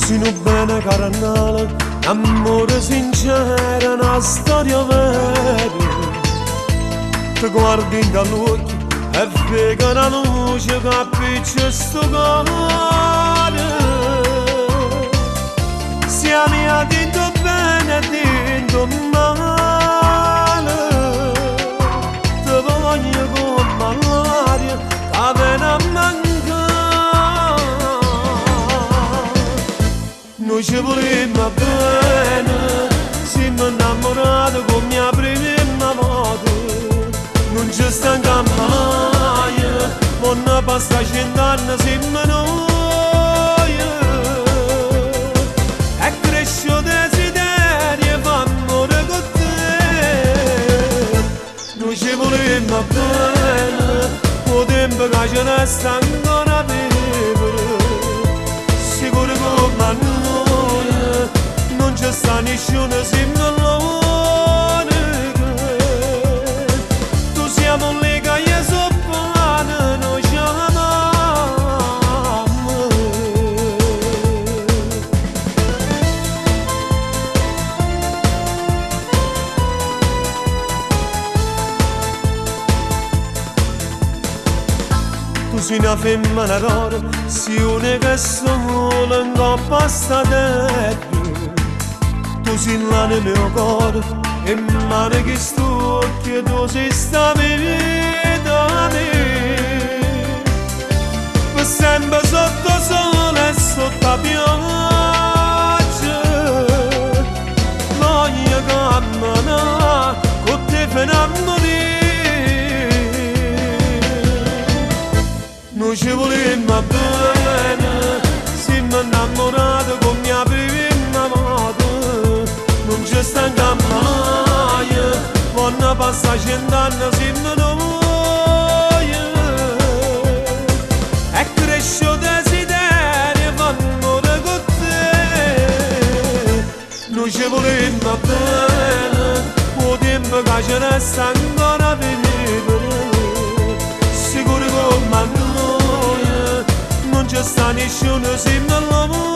Così bene carnale, amore sincero, una storia vera. Ti guardi dall'occhio e vedi che la luce che appiccia sto cuore. Siamo a dentro bene e dentro male. Ti voglio come l'aria che viene a mancare. Noi ci volemmo bene, siamo innamorati come la prima volta. Non ci stanchiamo mai, ma ne passa 100 anni siamo noi. E cresce il desiderio e fa amore con te. Noi ci volemmo bene, il tempo che ci resta ancora a vivere. Sicuro come a noi non c'è sta nessuno, siamo l'unica. Tu siamo legati e soppane, noi ci amiamo. Tu sei una femmina rara, sei unica e sola in coppa a sta terra. Tu sei l'anima del mio cuore e mani che sto occhio, tu sei sta vita mia. Per sempre sotto sole e sotto la pioggia, voglio camminare con te fino a morire. Noi ci volemmo bene, siamo innamorati come la prima volta. Non ci stanchiamo mai, quando passa 100 anni siamo noi. E cresce il desiderio e fa amore con te. Noi ci volemmo bene, il tempo che ci resta ancora a vivere. Sicuro come a noi non c'è sta nessuno, siamo l'uomo.